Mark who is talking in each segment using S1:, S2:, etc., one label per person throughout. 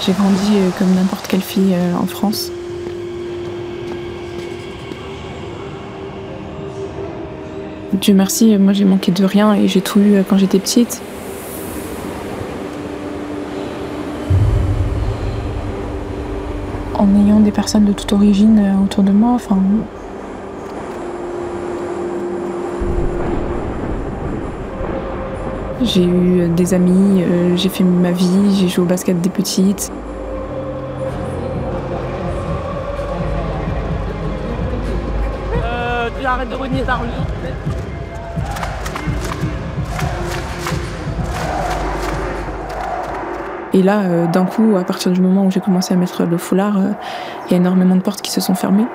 S1: J'ai grandi comme n'importe quelle fille en France. Dieu merci, moi j'ai manqué de rien et j'ai tout eu quand j'étais petite. En ayant des personnes de toute origine autour de moi, enfin... J'ai eu des amis, j'ai fait ma vie, j'ai joué au basket des petites.
S2: Tu arrêtes de renier ta rue.
S1: Et là, d'un coup, à partir du moment où j'ai commencé à mettre le foulard, il y a énormément de portes qui se sont fermées.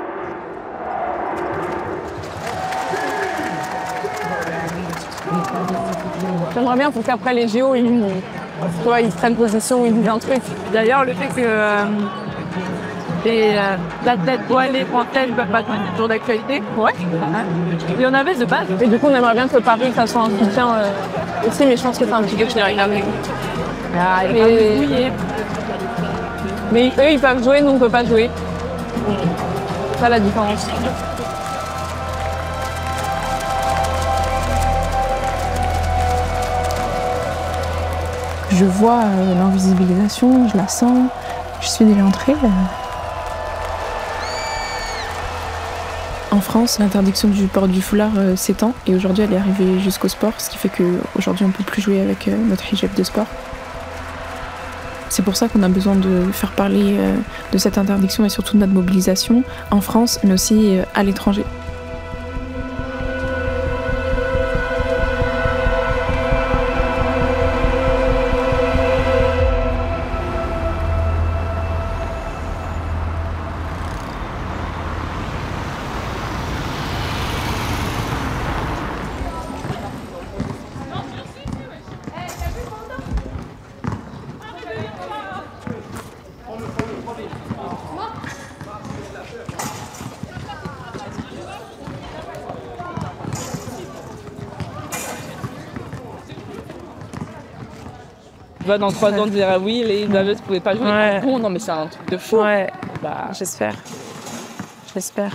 S2: J'aimerais bien pour qu'après les JO, ils prennent possession, ils disent un truc. D'ailleurs, le fait que les athlètes voilés français ne peuvent pas tenir toujours d'actualité, ouais. Il y en avait de base. Et du coup, on aimerait bien que Paris, ça soit un soutien aussi, mais je pense que c'est un petit peu chez les regarder. Mais eux, ils peuvent jouer, nous, on ne peut pas jouer. C'est ça la différence.
S1: Je vois l'invisibilisation, je la sens, je suis déjà entrée. En France, l'interdiction du port du foulard s'étend et aujourd'hui elle est arrivée jusqu'au sport, ce qui fait qu'aujourd'hui on ne peut plus jouer avec notre hijab de sport. C'est pour ça qu'on a besoin de faire parler de cette interdiction et surtout de notre mobilisation en France, mais aussi à l'étranger.
S2: Dans 3 ans, on dira oui, les nageuses ne pouvaient pas jouer. Ouais. Oh, non, mais c'est un truc de fou.
S1: Ouais, j'espère. J'espère.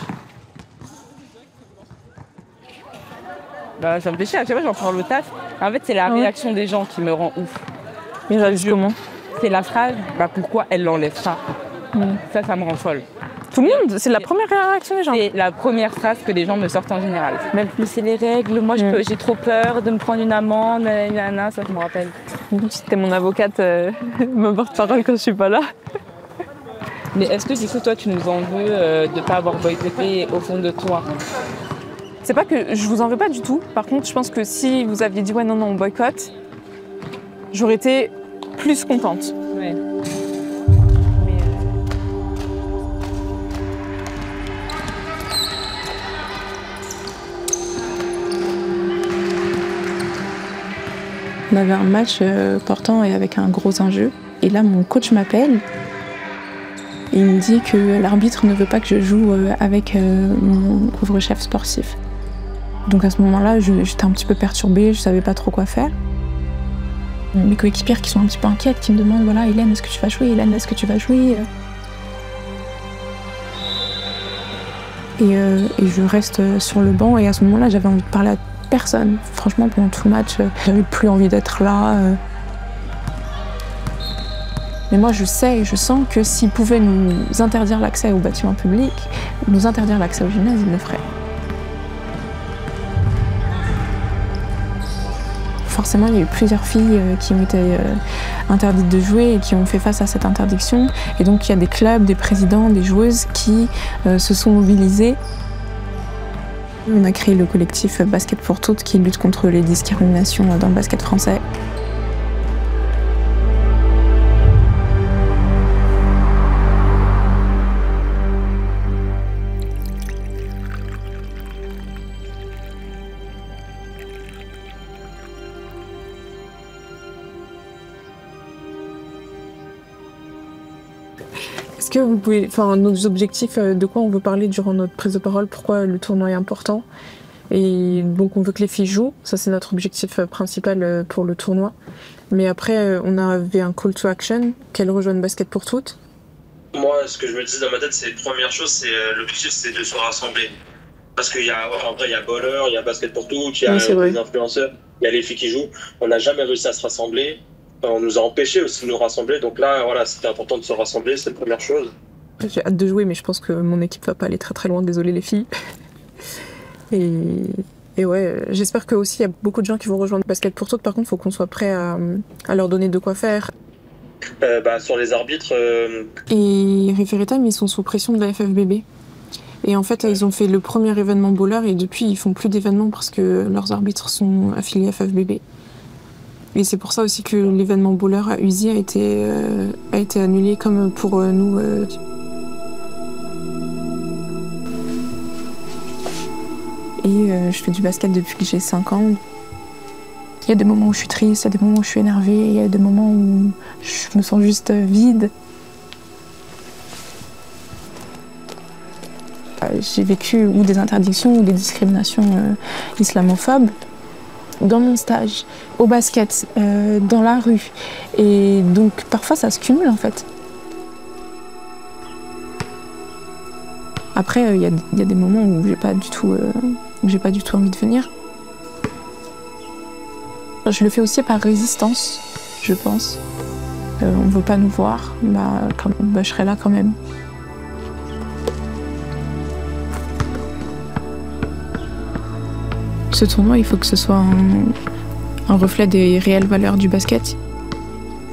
S2: Ça me fait chier, à chaque fois j'en prends le taf. En fait, c'est la réaction des gens qui me rend ouf.
S1: Mais réagissent comment?
S2: C'est la phrase, pourquoi elle l'enlève ça? Ça me rend folle.
S1: Tout le monde? C'est la première réaction des gens?
S2: C'est la première phrase que les gens me sortent en général. Même plus c'est les règles, moi j'ai trop peur de me prendre une amende, ça je me rappelle.
S1: C'était mon avocate, me porte-parole quand je suis pas là.
S2: Mais est-ce que du coup toi tu nous en veux de pas avoir boycotté au fond de toi?
S1: C'est pas que je vous en veux pas du tout. Par contre, je pense que si vous aviez dit ouais non on boycotte, j'aurais été plus contente.
S2: Ouais.
S1: On avait un match important et avec un gros enjeu. Et là, mon coach m'appelle et il me dit que l'arbitre ne veut pas que je joue avec mon couvre-chef sportif. Donc à ce moment-là, j'étais un petit peu perturbée, je savais pas trop quoi faire. Mes coéquipières qui sont un petit peu inquiètes, qui me demandent voilà, Hélène, est-ce que tu vas jouer? Hélène, est-ce que tu vas jouer? Et je reste sur le banc et à ce moment-là, j'avais envie de parler à personne. Franchement, pendant tout le match, j'avais plus envie d'être là. Mais moi, je sais et je sens que s'ils pouvaient nous interdire l'accès aux bâtiments publics, nous interdire l'accès au gymnase, ils le feraient. Forcément, il y a eu plusieurs filles qui ont été interdites de jouer et qui ont fait face à cette interdiction. Et donc, il y a des clubs, des présidents, des joueuses qui se sont mobilisés. On a créé le collectif Basket pour toutes qui lutte contre les discriminations dans le basket français. Est-ce que vous pouvez, nos objectifs, de quoi on veut parler durant notre prise de parole, pourquoi le tournoi est important et Donc on veut que les filles jouent, ça c'est notre objectif principal pour le tournoi. Mais après, on avait un call to action, qu'elles rejoignent Basket pour toutes.
S3: Moi, ce que je me disais dans ma tête, c'est première chose, c'est l'objectif, c'est de se rassembler. Parce qu'il y a, en vrai, il y a Baller, il y a Basket pour toutes, il y a les influenceurs, il y a les filles qui jouent. On n'a jamais réussi à se rassembler. On nous a empêchés aussi de nous rassembler. Donc là, voilà, c'était important de se rassembler, c'est la première chose.
S1: J'ai hâte de jouer, mais je pense que mon équipe va pas aller très très loin. Désolé les filles. Et ouais, j'espère que aussi il y a beaucoup de gens qui vont rejoindre Basket pour toutes. Par contre, il faut qu'on soit prêt à leur donner de quoi faire.
S3: Sur les arbitres.
S1: Et Referee Time, ils sont sous pression de la FFBB. Et en fait, ils ont fait le premier événement bowler et depuis, ils font plus d'événements parce que leurs arbitres sont affiliés à FFBB. Et c'est pour ça aussi que l'événement bowler à Uzi a été annulé comme pour nous. Et je fais du basket depuis que j'ai 5 ans. Il y a des moments où je suis triste, il y a des moments où je suis énervée, il y a des moments où je me sens juste vide. J'ai vécu ou des interdictions ou des discriminations islamophobes dans mon stage, au basket, dans la rue. Et donc parfois ça se cumule en fait. Après, il y a des moments où j'ai pas du tout envie de venir. Je le fais aussi par résistance, je pense. On veut pas nous voir, je serai là quand même. Ce tournoi, il faut que ce soit un reflet des réelles valeurs du basket.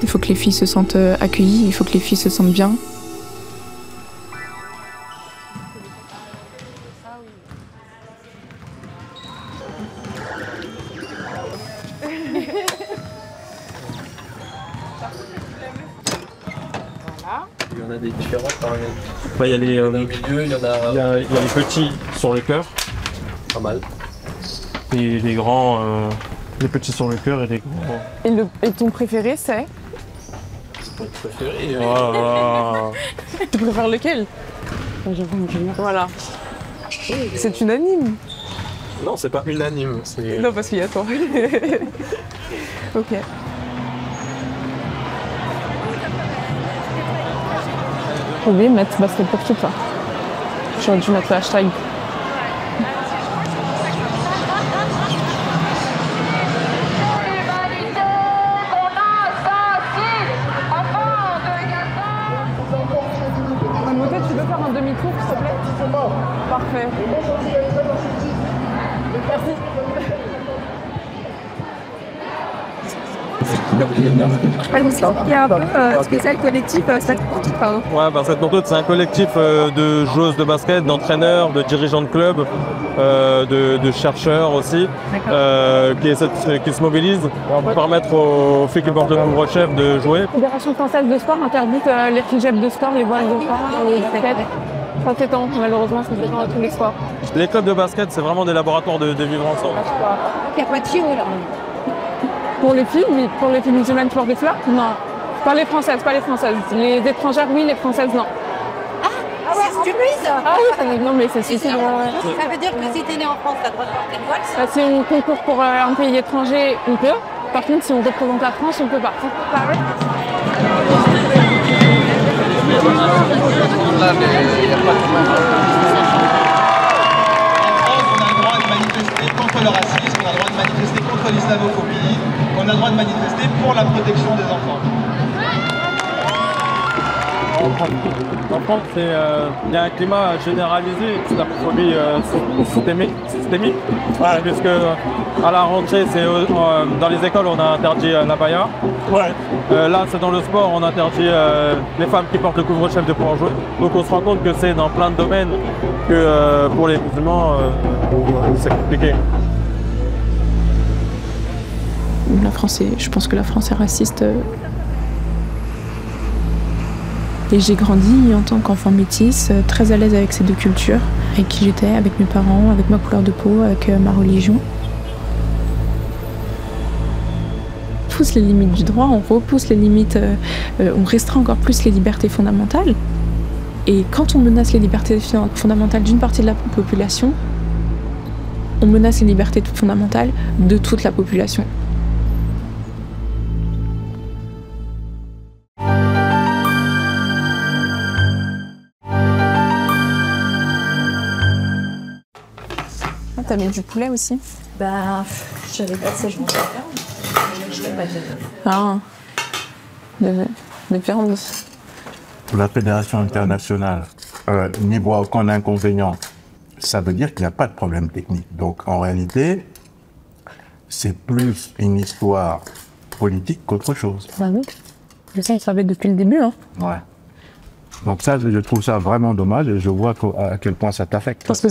S1: Il faut que les filles se sentent accueillies, il faut que les filles se sentent bien.
S3: Il y en a des différents par exemple.
S4: Il y a les,
S3: Au milieu, il y en a.
S4: il y a les petits sur le cœur,
S3: Pas mal.
S4: et les grands, les petits sur le cœur et les grands.
S2: Et ton préféré, c'est?
S3: Mon préféré.
S4: Voilà.
S2: Tu préfères lequel? Voilà. C'est unanime.
S3: Non, c'est pas unanime.
S2: Non, parce qu'il y a toi. Ok. J'ai oublié de mettre basket pour tout, toi. J'aurais dû mettre le hashtag. Tu peux faire un demi-tour, s'il te plaît? Parfait. Merci.
S5: Il y a un peu spécial collectif, Basket pour toutes, pardon.
S4: Ouais, Basket pour toutes, c'est un collectif de joueuses de basket, d'entraîneurs, de dirigeants de clubs, de chercheurs aussi, qui se mobilisent pour permettre aux filles qui portent le couvre-chef de jouer.
S2: La Fédération française de sport interdit les hijaps de sport, les voiles de sport, les baskets. Ça s'étend, malheureusement, ça s'étend à tous les sports.
S4: Les clubs de basket, c'est vraiment des laboratoires de vivre ensemble.
S5: Il n'y a pas de JO là.
S2: Pour les filles, oui. Pour les filles musulmanes qui portent des fleurs, non. Pas les françaises, pas les françaises. Les étrangères, oui, les françaises, non.
S5: Ah ouais, c'est stupide ça.
S2: Ah oui, non, mais c'est
S5: Ça veut dire que si t'es né en France, t'as le droit de porter une voile.
S2: Si on concourt pour un pays étranger, on peut. Par contre, si on représente la France, on peut pas.
S6: Contre le racisme, on a le droit de manifester contre l'islamophobie, on a le droit de manifester pour la protection des enfants.
S4: En France, il y a un climat généralisé d'islamophobie systémique, puisque à la rentrée, dans les écoles, on a interdit l'abaya. Là, c'est dans le sport, on interdit les femmes qui portent le couvre-chef de pouvoir jouer. Donc on se rend compte que c'est dans plein de domaines que pour les musulmans, c'est compliqué.
S1: Je pense que la France est raciste. Et j'ai grandi en tant qu'enfant métisse, très à l'aise avec ces deux cultures, avec qui j'étais, avec mes parents, avec ma couleur de peau, avec ma religion. On pousse les limites du droit, on repousse les limites, on restreint encore plus les libertés fondamentales. Et quand on menace les libertés fondamentales d'une partie de la population, on menace les libertés fondamentales de toute la population. Ah, t'as mis du poulet aussi?
S5: Bah, j'avais pas ça, je m'en souviens. Je l'ai pas dit.
S1: Ah, de viande.
S7: La Fédération internationale n'y voit aucun inconvénient. Ça veut dire qu'il n'y a pas de problème technique. Donc en réalité, c'est plus une histoire politique qu'autre chose.
S1: Bah oui, ça, il savait depuis le début. Hein.
S7: Ouais. Donc ça, je trouve ça vraiment dommage et je vois à quel point ça t'affecte.
S1: Parce que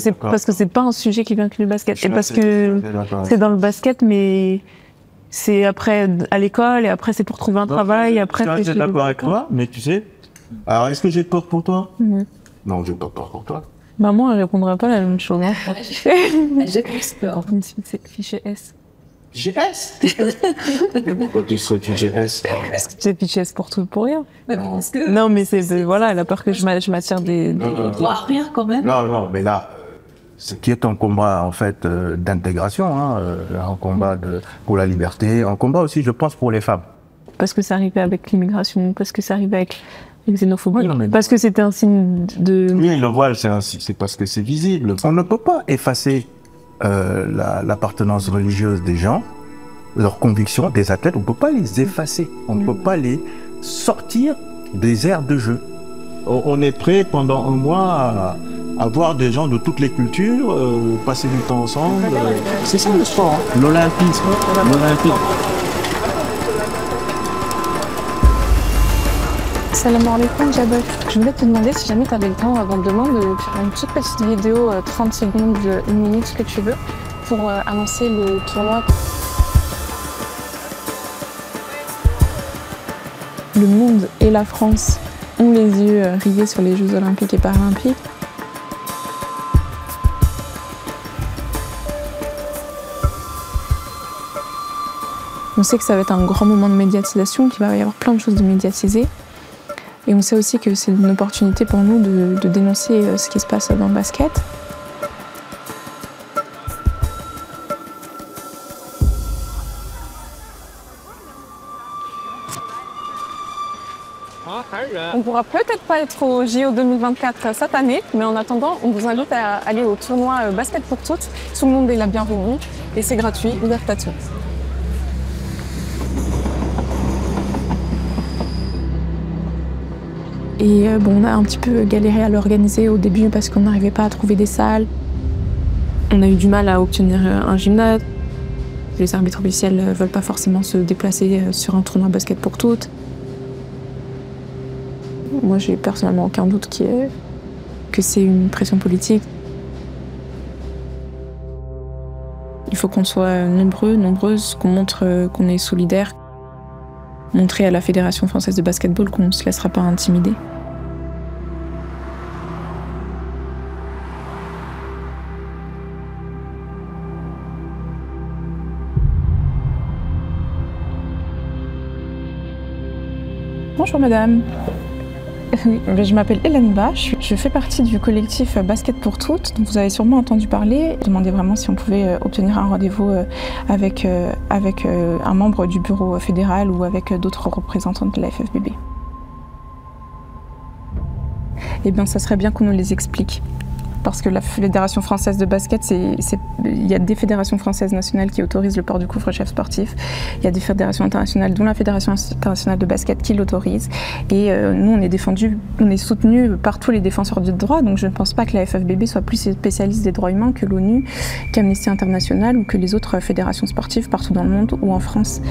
S1: c'est pas un sujet qui vient que le basket. Et parce que c'est dans le basket, mais c'est après à l'école et après c'est pour trouver un travail. Après,
S7: je suis d'accord avec toi, mais tu sais, alors est-ce que j'ai peur pour toi? Non, j'ai pas peur pour toi.
S1: Bah moi, je répondrais pas la même chose.
S5: J'ai plus peur.
S1: C'est fichier S.
S7: Fichier S? Pourquoi tu serais fichier S?
S1: Parce que c'est fichier S pour tout pour rien.
S5: Parce que...
S1: Non, mais voilà, elle a peur que je m'attire des...
S5: rien quand même.
S7: Non, mais là, ce qui est un combat en fait d'intégration, hein, un combat pour la liberté, un combat aussi, je pense, pour les femmes.
S1: Parce que ça arrivait avec l'immigration, parce que ça arrivait avec la xénophobie,
S7: Ouais,
S1: parce que c'était un signe de...
S7: Oui, le voile, c'est parce que c'est visible. On ne peut pas effacer l'appartenance religieuse des gens, leurs convictions, des athlètes, on ne peut pas les effacer. On ne peut pas les sortir des aires de jeu. On est prêt pendant un mois à voir des gens de toutes les cultures, passer du temps ensemble. C'est ça le sport, hein. L'olympisme.
S1: Salam alaikum, Jabal. Je voulais te demander si jamais tu avais le temps avant demain de faire une toute petite vidéo, 30 secondes, 1 minute, ce que tu veux, pour annoncer le tournoi. Le monde et la France ont les yeux rivés sur les Jeux olympiques et paralympiques. On sait que ça va être un grand moment de médiatisation, qu'il va y avoir plein de choses de médiatisées. Et on sait aussi que c'est une opportunité pour nous de dénoncer ce qui se passe dans le basket. On pourra peut-être pas être au JO 2024 cette année, mais en attendant, on vous invite à aller au tournoi Basket pour toutes. Tout le monde est la bienvenue et c'est gratuit, ouvert à tous. Et on a un petit peu galéré à l'organiser au début parce qu'on n'arrivait pas à trouver des salles. On a eu du mal à obtenir un gymnase. Les arbitres officiels ne veulent pas forcément se déplacer sur un tournoi basket pour toutes. Moi, j'ai personnellement aucun doute que c'est une pression politique. Il faut qu'on soit nombreuses, qu'on montre qu'on est solidaires. Montrer à la Fédération française de basketball qu'on ne se laissera pas intimider. Bonjour madame. Je m'appelle Hélène Ba, je fais partie du collectif Basket pour toutes, dont vous avez sûrement entendu parler. Je demandais vraiment si on pouvait obtenir un rendez-vous avec un membre du bureau fédéral ou avec d'autres représentants de la FFBB. Eh bien, ça serait bien qu'on nous les explique. Parce que la Fédération française de basket, il y a des fédérations françaises nationales qui autorisent le port du couvre-chef sportif. Il y a des fédérations internationales, dont la Fédération internationale de basket, qui l'autorise. Et nous, on est soutenus par tous les défenseurs du droit. Donc je ne pense pas que la FFBB soit plus spécialiste des droits humains que l'ONU, qu'Amnesty International ou que les autres fédérations sportives partout dans le monde ou en France.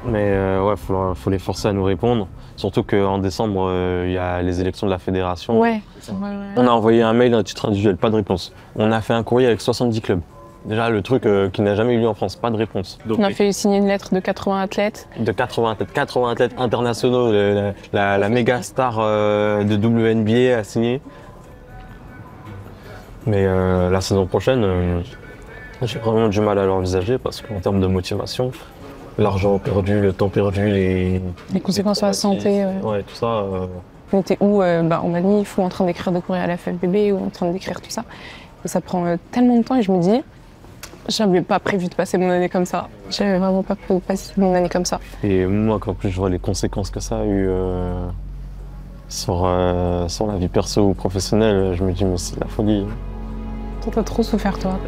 S8: Mais ouais, faut les forcer à nous répondre. Surtout qu'en décembre, il y a les élections de la fédération.
S1: Ouais.
S8: On a envoyé un mail à titre individuel, pas de réponse. On a fait un courrier avec 70 clubs. Déjà, le truc qui n'a jamais eu lieu en France, pas de réponse.
S1: Donc, on a fait signer une lettre de 80 athlètes.
S8: De 80 athlètes internationaux, la méga star de WNBA a signé. Mais la saison prochaine, j'ai vraiment du mal à l'envisager parce qu'en termes de motivation, l'argent perdu, le temps perdu, les
S1: conséquences sur la santé.
S8: Ouais, tout ça.
S1: On était où on m'a dit, il faut en train d'écrire des courriers à la FFBB ou en train d'écrire tout ça. Et ça prend tellement de temps et je me dis, j'avais pas prévu de passer mon année comme ça. J'avais vraiment pas prévu de passer mon année comme ça.
S8: Et moi, quand plus je vois les conséquences que ça a eu sur la vie perso ou professionnelle, je me dis, mais c'est de la folie.
S1: Toi, t'as trop souffert, toi.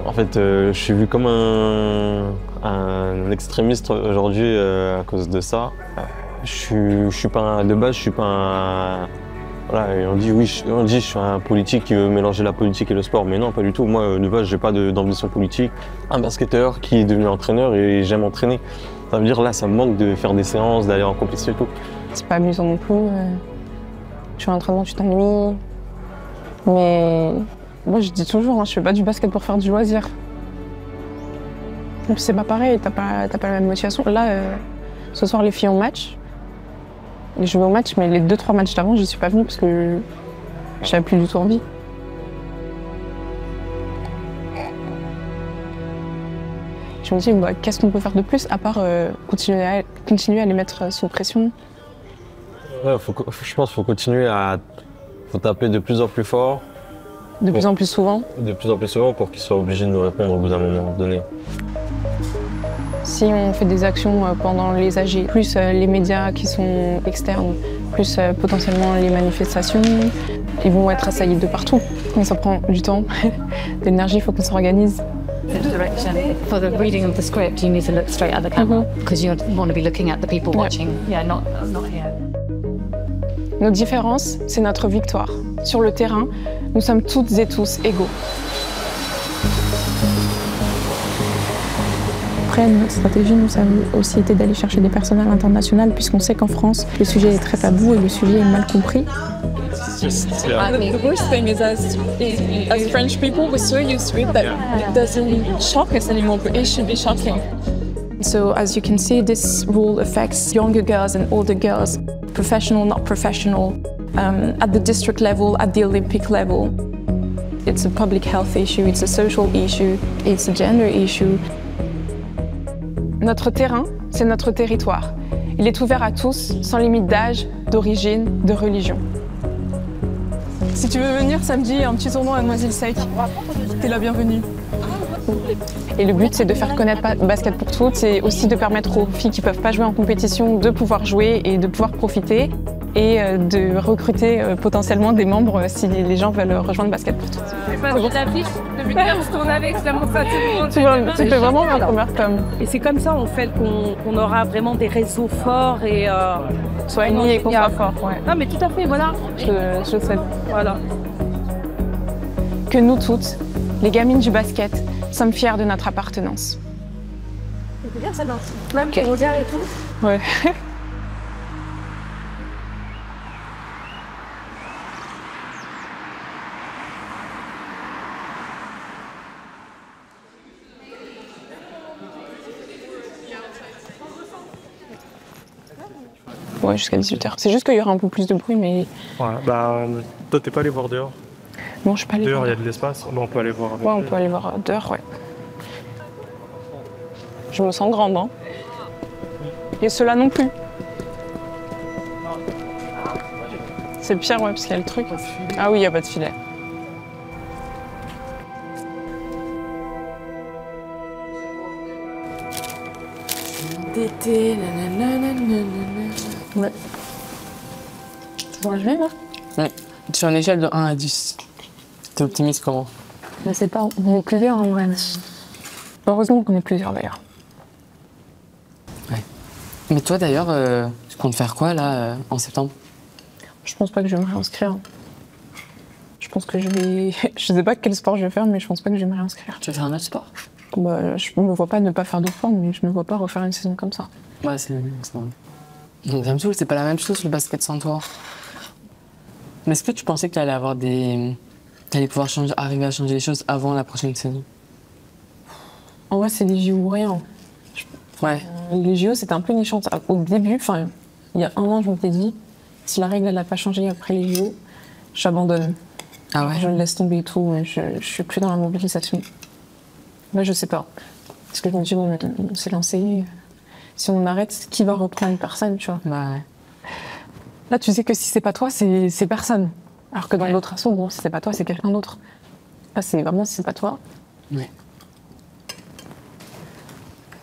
S8: En fait, je suis vu comme un extrémiste aujourd'hui à cause de ça. Je suis pas de base, je suis pas un... Voilà, et on dit je suis un politique qui veut mélanger la politique et le sport, mais non, pas du tout. Moi, de base, j'ai pas d'ambition politique. Un basketteur qui est devenu entraîneur et j'aime entraîner. Ça veut dire là, ça me manque de faire des séances, d'aller en compétition et tout.
S1: C'est pas amusant non plus. Tu fais un entraînement, tu t'ennuies. Mais moi, je dis toujours, je fais pas du basket pour faire du loisir. Et puis c'est pas pareil, t'as pas la même motivation. Là, ce soir, les filles ont match. Et je vais au match, mais les 2-3 matchs d'avant, je suis pas venue parce que j'avais plus du tout envie. Je me dis, qu'est-ce qu'on peut faire de plus à part continuer à les mettre sous pression?
S8: Ouais, je pense qu'il faut continuer faut taper de plus en plus fort.
S1: De plus en plus souvent?
S8: De plus en plus souvent pour qu'ils soient obligés de nous répondre au bout d'un moment donné.
S1: Si on fait des actions pendant les AG, plus les médias qui sont externes, plus potentiellement les manifestations, ils vont être assaillis de partout. Donc ça prend du temps, de l'énergie, il faut qu'on s'organise.
S9: For the reading of the script, you need to look straight at the camera because you want to be looking at the people watching. Yeah, not here.
S1: Notre différence, c'est notre victoire. Sur le terrain, nous sommes toutes et tous égaux. Après, notre stratégie, nous, ça a aussi été d'aller chercher des personnes à l'international, puisqu'on sait qu'en France, le sujet est très tabou et le sujet est mal compris.
S2: The worst thing is, as French people, we're so used to it that it doesn't shock us anymore, but it should be shocking.
S1: So, as you can see, this rule affects younger girls and older girls, professional, not professional, at the district level, at the Olympic level. It's a public health issue, it's a social issue, it's a gender issue. Notre terrain, c'est notre territoire. Il est ouvert à tous, sans limite d'âge, d'origine, de religion.
S2: Si tu veux venir samedi, un petit tournoi à Noisy-le-Sec, t'es la bienvenue.
S1: Et le but, c'est de faire connaître Basket pour toutes, c'est aussi de permettre aux filles qui ne peuvent pas jouer en compétition de pouvoir jouer et de pouvoir profiter et de recruter potentiellement des membres si les gens veulent rejoindre Basket pour toutes. Tu fais vraiment la première com.
S5: Et c'est comme ça en fait qu'on aura vraiment des réseaux forts et
S1: soignés et qu'on soit fort. Ouais.
S5: Non mais tout à fait, voilà.
S1: Je sais.
S5: Voilà.
S1: Que nous toutes, les gamines du basket, sommes fiers de notre appartenance.
S5: C'est bien ça, non? Même okay. Pour regard et tout.
S1: Ouais. Ouais, jusqu'à 18h. C'est juste qu'il y aura un peu plus de bruit, mais...
S10: Ouais, bah, toi, t'es pas allé voir dehors?
S1: Non, je suis pas allé
S10: dehors,
S1: voir.
S10: Il y a de l'espace, on peut aller voir avec...
S1: Ouais, on peut aller voir dehors, ouais. Je me sens grande, hein. Et ceux-là non plus. C'est pire, ouais, parce qu'il y a le truc. Ah oui, il n'y a pas de filet.
S2: Tété, nanana.
S1: Ouais. Tu vas jouer, là?
S11: Ouais. Sur une échelle de 1 à 10. T'es optimiste comment?
S1: Je sais pas, on est plusieurs en vrai. Heureusement qu'on est plusieurs d'ailleurs.
S11: Ouais. Mais toi d'ailleurs, tu comptes faire quoi là en septembre?
S1: Je pense pas que je vais me réinscrire. Je pense que je vais... Je sais pas quel sport je vais faire, mais je pense pas que je vais me réinscrire.
S11: Tu veux faire un autre sport?
S1: Bah, je me vois pas ne pas faire de sport, mais je me vois pas refaire une saison comme ça.
S11: Ouais, c'est vrai. Donc ça me saoule, c'est pas la même chose le basket sans toi. Mais est-ce que tu pensais que t'allais avoir des... T'allais pouvoir arriver à changer les choses avant la prochaine saison?
S2: En vrai, c'est les JO ou rien.
S11: Ouais.
S2: Les JO, c'était un peu une chance. Au début, enfin, il y a un an, je m'étais dit, si la règle n'a pas changé après les JO, j'abandonne.
S11: Ah ouais.
S2: Je le laisse tomber et tout. Je suis plus dans la mobilisation. Là, je sais pas. Parce que je me dis, bon, on s'est lancé. Si on arrête, qui va reprendre personne, tu vois.
S11: Bah ouais.
S2: Là, tu sais que si c'est pas toi, c'est personne. Alors que dans l'autre assaut, bon, si c'est pas toi, c'est quelqu'un d'autre. Là, c'est vraiment si c'est pas toi.
S11: Ouais.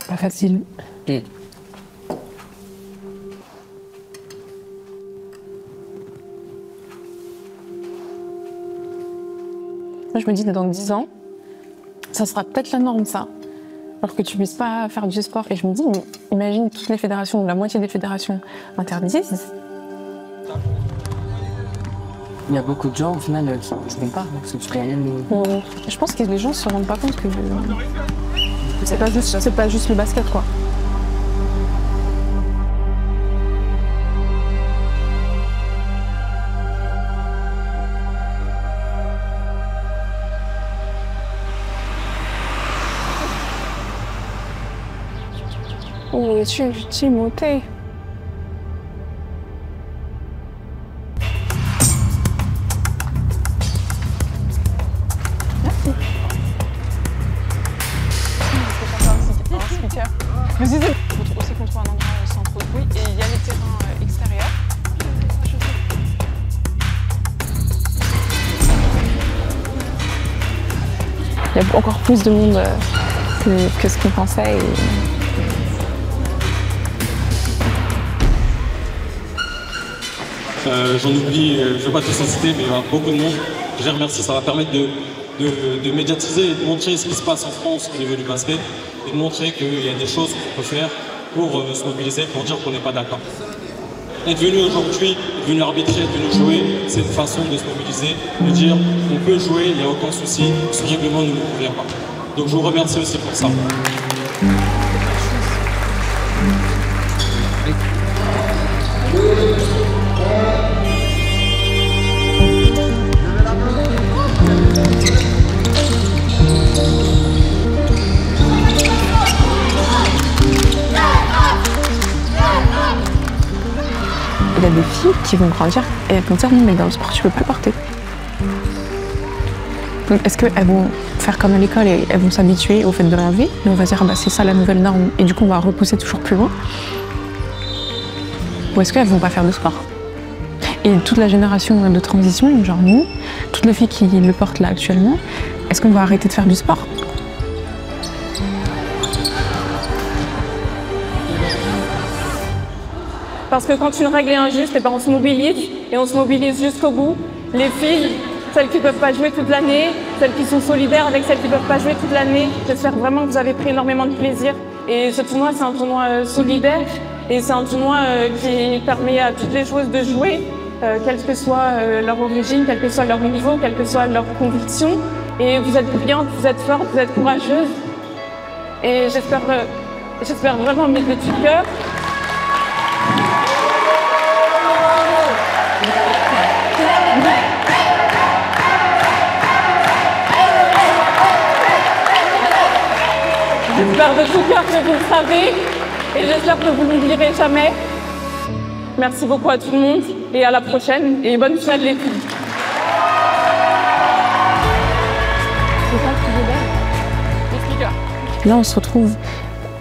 S2: Pas facile. Moi, je me dis, dans 10 ans, ça sera peut-être la norme, ça. Alors que tu puisses pas faire du sport. Et je me dis, mais imagine toutes les fédérations, la moitié des fédérations interdisent.
S11: Il y a beaucoup de gens, au final, qui ne vont pas. Parce que tu peux
S2: Je pense que les gens se rendent pas compte que c'est pas juste le basket, quoi. Tu monté. Merci. Vas-y, aussi qu'on trouve un endroit sans trop de bruit et il y a les terrains extérieurs. Il y a encore plus de monde que ce qu'on pensait.
S4: J'en oublie, je ne vais pas tous en citer, mais il y a beaucoup de monde. Je les remercie, ça va permettre de médiatiser et de montrer ce qui se passe en France au niveau du basket et de montrer qu'il y a des choses qu'on peut faire pour se mobiliser, pour dire qu'on n'est pas d'accord. Être venu aujourd'hui, être venu arbitrer, être venu jouer, c'est une façon de se mobiliser, de dire on peut jouer, il n'y a aucun souci, ce règlement ne nous convient pas. Donc je vous remercie aussi pour ça.
S2: Il y a des filles qui vont grandir et elles vont dire non mais dans le sport tu peux plus porter. Donc est-ce qu'elles vont faire comme à l'école et elles vont s'habituer au fait de l'enlever et on va dire bah, c'est ça la nouvelle norme et du coup on va repousser toujours plus loin? Ou est-ce qu'elles vont pas faire de sport? Et toute la génération de transition, genre nous, toutes les filles qui le portent là actuellement, est-ce qu'on va arrêter de faire du sport? Parce que quand une règle est injuste, et ben on se mobilise, et on se mobilise jusqu'au bout. Les filles, celles qui ne peuvent pas jouer toute l'année, celles qui sont solidaires avec celles qui ne peuvent pas jouer toute l'année. J'espère vraiment que vous avez pris énormément de plaisir. Et ce tournoi, c'est un tournoi solidaire, et c'est un tournoi qui permet à toutes les joueuses de jouer, quelle que soit leur origine, quel que soit leur niveau, quelle que soit leur conviction. Et vous êtes brillantes, vous êtes fortes, vous êtes courageuses. Et j'espère vraiment mettre de tout cœur. J'espère de tout cœur que vous le savez et j'espère que vous ne l'oublierez jamais. Merci beaucoup à tout le monde et à la prochaine et bonne finale les filles. Là on se retrouve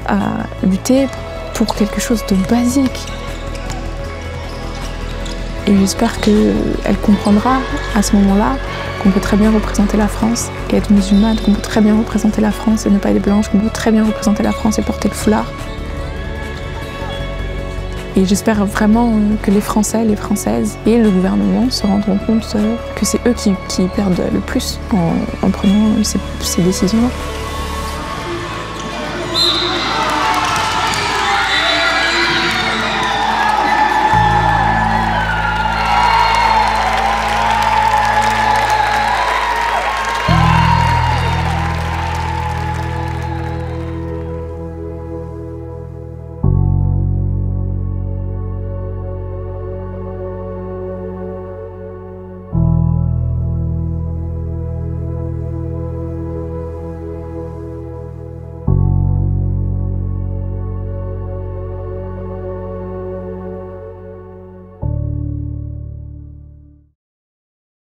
S2: à lutter pour quelque chose de basique. Et j'espère qu'elle comprendra à ce moment-là qu'on peut très bien représenter la France et être musulmane, qu'on peut très bien représenter la France et ne pas être blanche, qu'on peut très bien représenter la France et porter le foulard. Et j'espère vraiment que les Français, les Françaises et le gouvernement se rendront compte que c'est eux qui perdent le plus en prenant ces décisions-là.